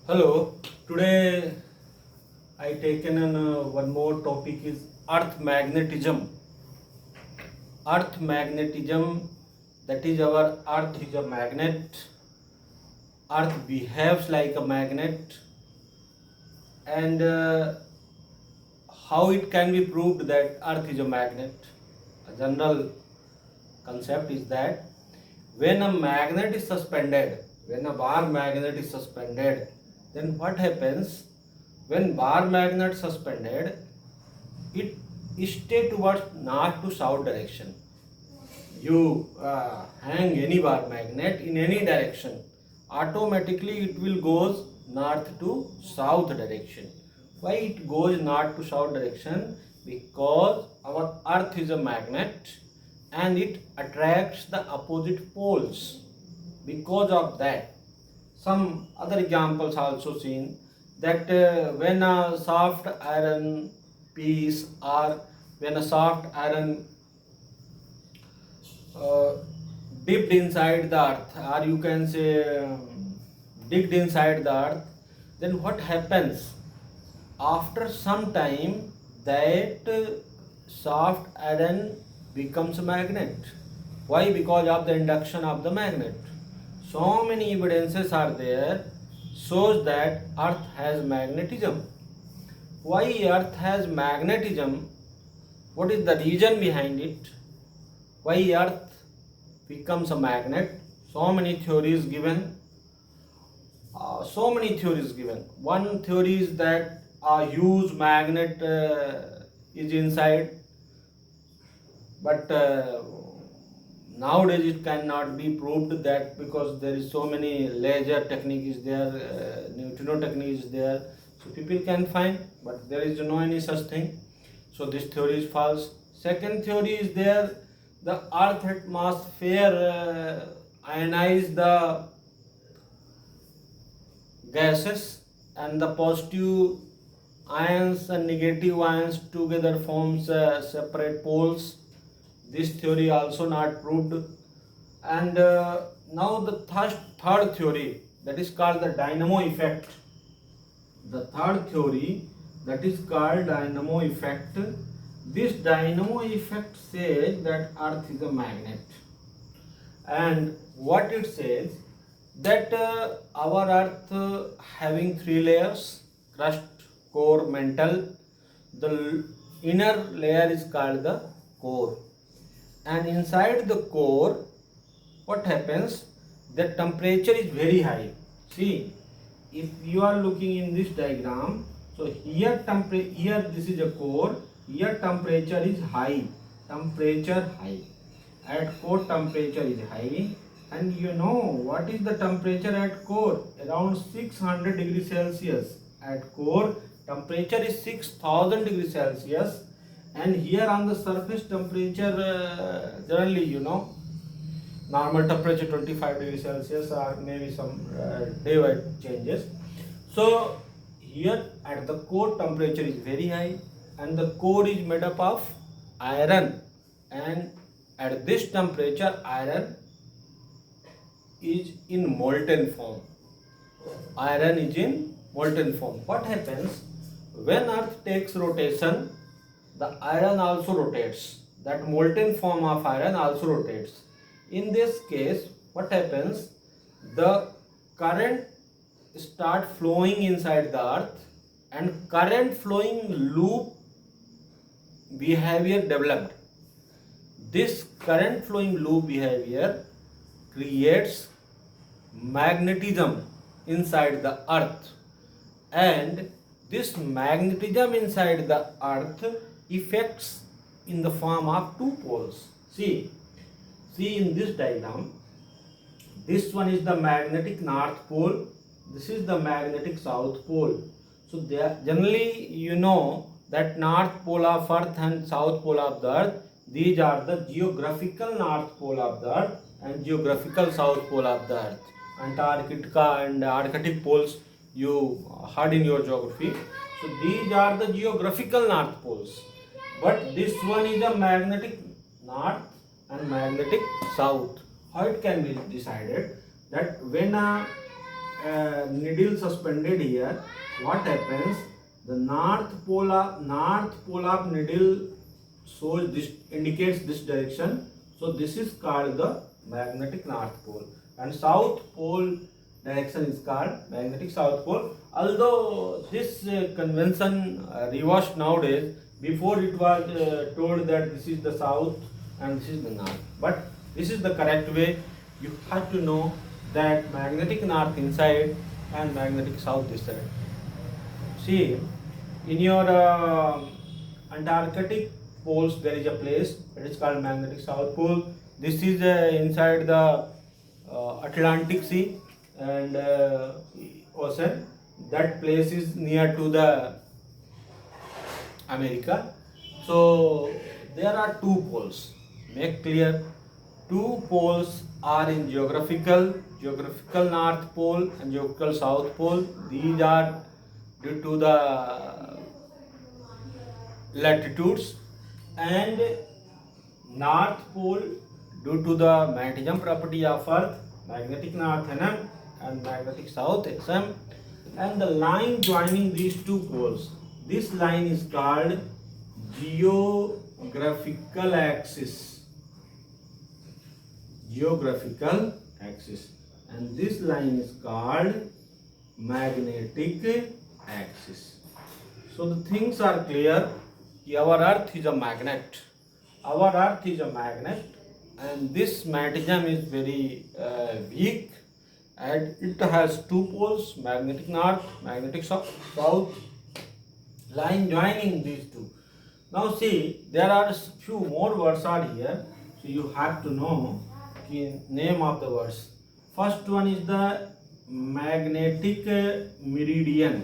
Hello, today I taken one more topic is earth magnetism. Earth magnetism, that is our earth is a magnet. Earth behaves like a magnet, and how it can be proved that earth is a magnet. A general concept is that when a magnet is suspended, when a bar magnet is suspended, then what happens? When bar magnet suspended, it stay towards north to south direction. You hang any bar magnet in any direction, automatically it will goes north to south direction. Why it goes north to south direction? Because our earth is a magnet and it attracts the opposite poles. Because of that, some other examples also seen that when a soft iron piece or when a soft iron uh, dipped inside the earth, or you can say digged inside the earth, then what happens? After some time, that soft iron becomes a magnet. Why? Because of the induction of the magnet. So many evidences are there shows that earth has magnetism. Why earth has magnetism? What is the reason behind it? Why earth becomes a magnet? So many theories given. One theory is that a huge magnet is inside, but nowadays it cannot be proved that because there is so many laser technique is there, neutrino technique is there, so people can find, but there is no any such thing. So this theory is false. Second theory is there, the earth atmosphere ionize the gases, and the positive ions and negative ions together forms separate poles. This theory also not proved. And now the third theory, that is called the dynamo effect. The third theory, that is called dynamo effect. This dynamo effect says that earth is a magnet, and what it says that our earth having three layers: crust, core, mantle. The inner layer is called the core, and inside the core what happens, the temperature is very high. See, if you are looking in this diagram, so here this is a core, here temperature is high, at core temperature is high. And you know what is the temperature at core? Around 600 degrees Celsius. At core temperature is 6000 degrees Celsius, and here on the surface temperature generally normal temperature 25 degrees Celsius, or maybe some day wide changes. So here at the core temperature is very high, and the core is made up of iron, and at this temperature iron is in molten form. Iron is in molten form. What happens when earth takes rotation? The iron also rotates. That molten form of iron also rotates. In this case, what happens? The current start flowing inside the earth, and current flowing loop behavior developed. This current flowing loop behavior creates magnetism inside the earth, and this magnetism inside the earth effects in the form of two poles. See in this diagram, this one is the magnetic north pole, this is the magnetic south pole. So there generally that north pole of earth and south pole of the earth, these are the geographical north pole of the earth and geographical south pole of the earth. Antarctica and Arctic poles you heard in your geography. So these are the geographical north poles, but this one is a magnetic north and magnetic south. How it can be decided? That when needle suspended here, what happens? The north pole of needle shows this, indicates this direction. So this is called the magnetic north pole, and south pole direction is called magnetic south pole. Although this convention reversed nowadays, before it was told that this is the south and this is the north, but this is the correct way. You have to know that magnetic north inside and magnetic south this side. See, in your Antarctic poles there is a place that is called magnetic south pole. This is inside the Atlantic Sea and ocean. That place is near to the America. So there are two poles. Make clear. Two poles are in geographical north pole and geographical south pole. These are due to the latitudes, and north pole due to the magnetism property of earth, magnetic north Nm and magnetic south Sm, and the line joining these two poles, this line is called geographical axis, and this line is called magnetic axis. So the things are clear. Our earth is a magnet. And this magnetism is very weak, and it has two poles, magnetic north, magnetic south, line joining these two. Now see, there are few more words are here, so you have to know the name of the words. First one is the magnetic meridian.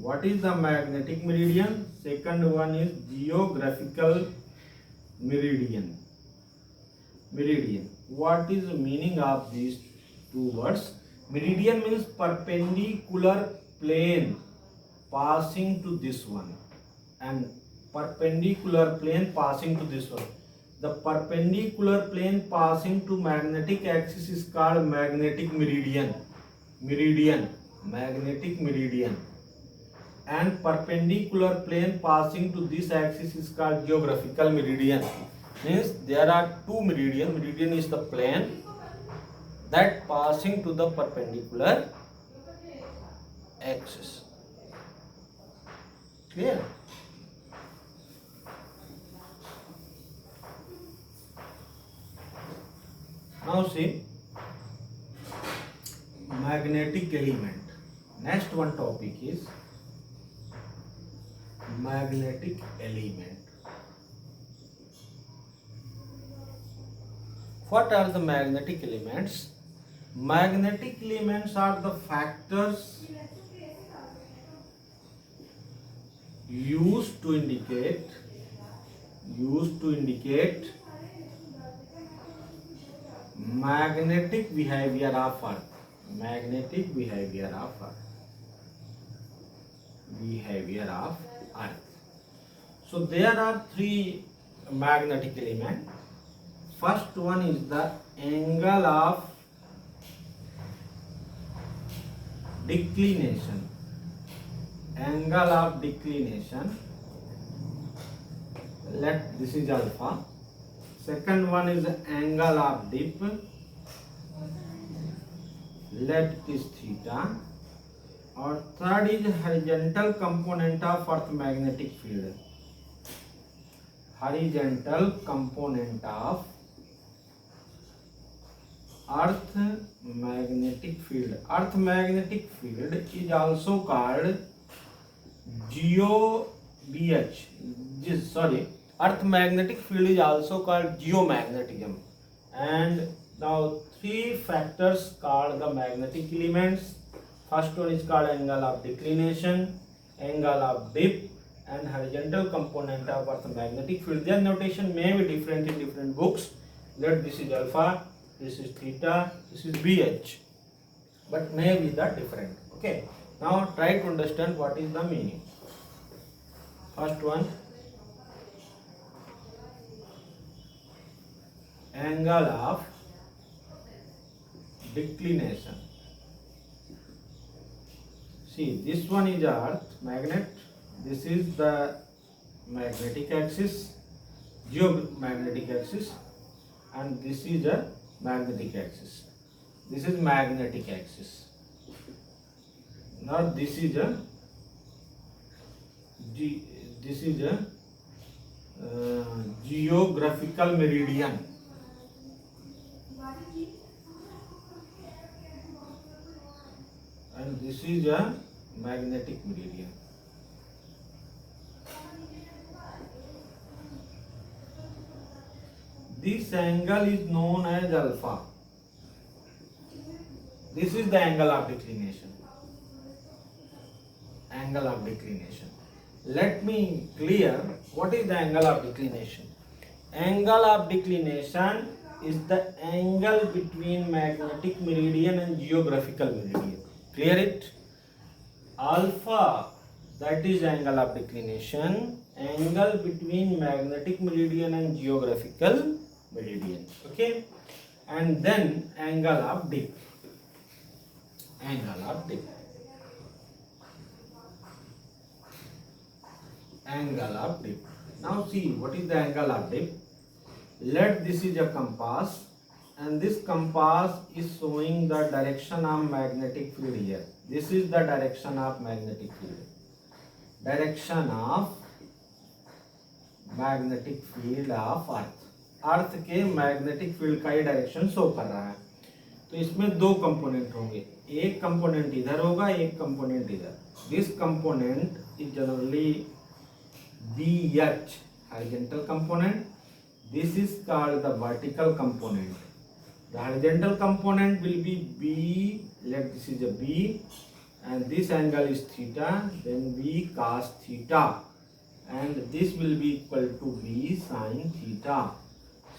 What is the magnetic meridian? Second one is geographical meridian. What is the meaning of these two words? Meridian means perpendicular plane passing to this one, and perpendicular plane passing to this one. The perpendicular plane passing to magnetic axis is called magnetic meridian. And perpendicular plane passing to this axis is called geographical meridian. Means there are two meridian. Meridian is the plane that passing to the perpendicular axis. Clear? Now see, magnetic element. Next one topic is magnetic element. What are the magnetic elements? Magnetic elements are the factors used to indicate magnetic behavior of earth. So there are three magnetic elements. First one is the angle of declination. Let this is alpha. Second one is the angle of dip. Let this theta. Or third is horizontal component of earth magnetic field. Horizontal component of earth magnetic field. Earth magnetic field is also called Earth magnetic field is also called geomagnetism. And now three factors called the magnetic elements. First one is called angle of declination, angle of dip, and horizontal component of earth magnetic field. Their notation may be different in different books. Let this is alpha, this is theta, this is BH, but may be the different. Okay. Now try to understand what is the meaning. First one, angle of declination. See, this one is earth magnet, this is the magnetic axis, geomagnetic axis, and this is a magnetic axis. This is magnetic axis. Now this is a geographical meridian. And this is a magnetic meridian. This angle is known as alpha. This is the angle of declination. Angle of declination. Let me clear what is the angle of declination. Angle of declination is the angle between magnetic meridian and geographical meridian. Clear it? Alpha, that is angle of declination, angle between magnetic meridian and geographical meridian. Okay? And then angle of dip. Angle of dip. Angle of dip. Now see, what is the angle of dip? Let this is a compass, and this compass is showing the direction of magnetic field here. This is the direction of magnetic field. Direction of magnetic field of earth. अर्थ के magnetic field का ये direction show कर रहा है. तो इसमें दो component होंगे, एक कंपोनेंट इधर होगा, एक कंपोनेंट इधर. This component is generally BH, horizontal component. This is called the vertical component. The horizontal component will be B. Let this is a B, and this angle is theta. Then B cos theta, and this will be equal to B sin theta.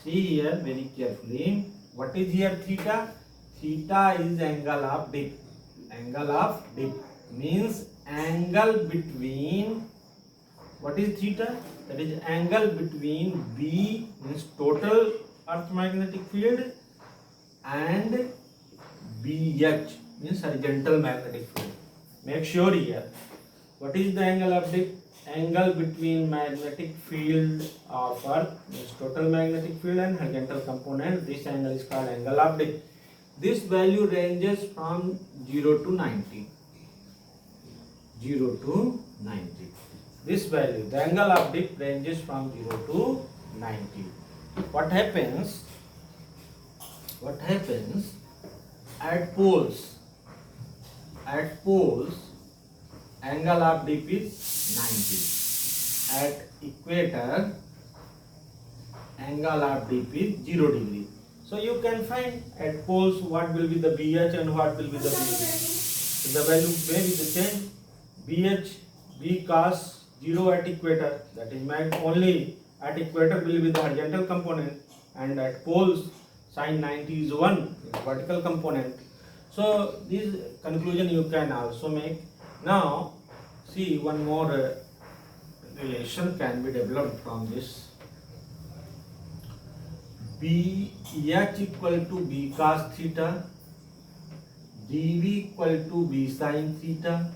See here very carefully. What is here theta? Theta is angle of dip. Angle of dip means angle between. What is theta? That is angle between B means total earth magnetic field and BH means horizontal magnetic field. Make sure here. What is the angle of dip? Angle between magnetic field of earth means total magnetic field and horizontal component. This angle is called angle of dip. This value ranges from 0 to 90. 0 to 90. This value, the angle of dip ranges from 0 to 90. What happens at poles? At poles, angle of dip is 90. At equator, angle of dip is 0 degree. So you can find at poles what will be the BH and what will be the BB. So the value may be the same. BH, B cos 0 at equator, that is only at equator will be the horizontal component, and at poles sin 90 is 1, vertical component. So this conclusion you can also make. Now see, one more relation can be developed from this. BH equal to B cos theta, DV equal to B sin theta.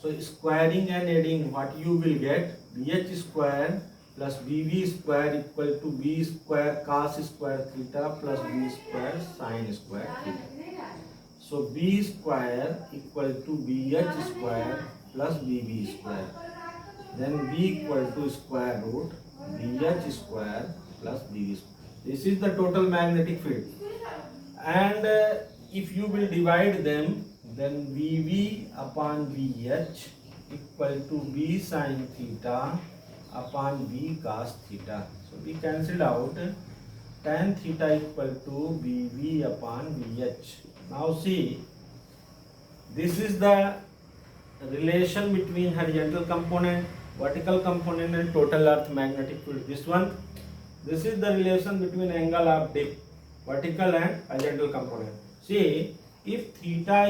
So squaring and adding, what you will get? BH square plus BV square equal to B square cos square theta plus B square sin square theta. So B square equal to BH square plus BV square. Then B equal to square root BH square plus BV square. This is the total magnetic field. And if you will divide them, then BV upon BH equal to B sin theta upon B cos theta. So we cancel out tan theta equal to BV upon BH. Now see, this is the relation between horizontal component, vertical component and total earth magnetic field. This one, this is the relation between angle of dip, vertical and horizontal component. See, if theta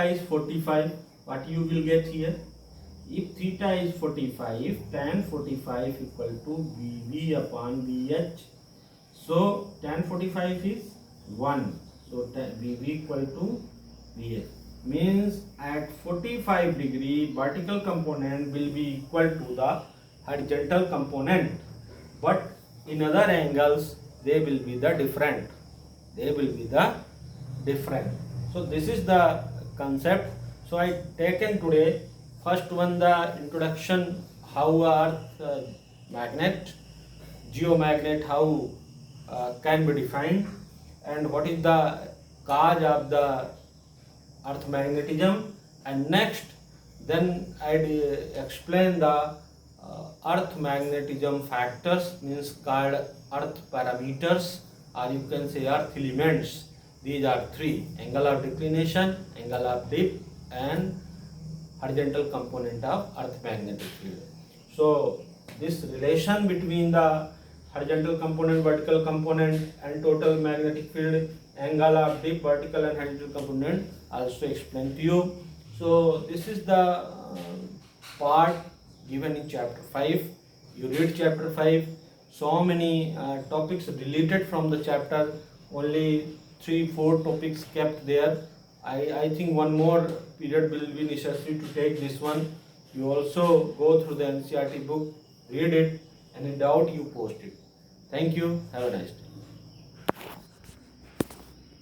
is 45, what you will get here? If theta is 45, tan 45 equal to BV upon BH. So tan 45 is 1. So VV equal to VA. Means at 45 degree vertical component will be equal to the horizontal component, but in other angles they will be the different. So this is the concept. So I taken today first one, the introduction, how earth magnet, geomagnet, how can be defined, and what is the cause of the earth magnetism. And next then I explain the earth magnetism factors, means called earth parameters, or you can say earth elements. These are three: angle of declination, angle of dip, and horizontal component of earth magnetic field. So this relation between the horizontal component, vertical component, and total magnetic field, angle of dip, vertical and horizontal component, also explained to you. So this is the part given in chapter 5. You read chapter 5, so many topics related from the chapter, only 3-4 topics kept there. I think one more period will be necessary to take this one. You also go through the NCERT book, read it, and in doubt you post it. Thank you. Have a nice day.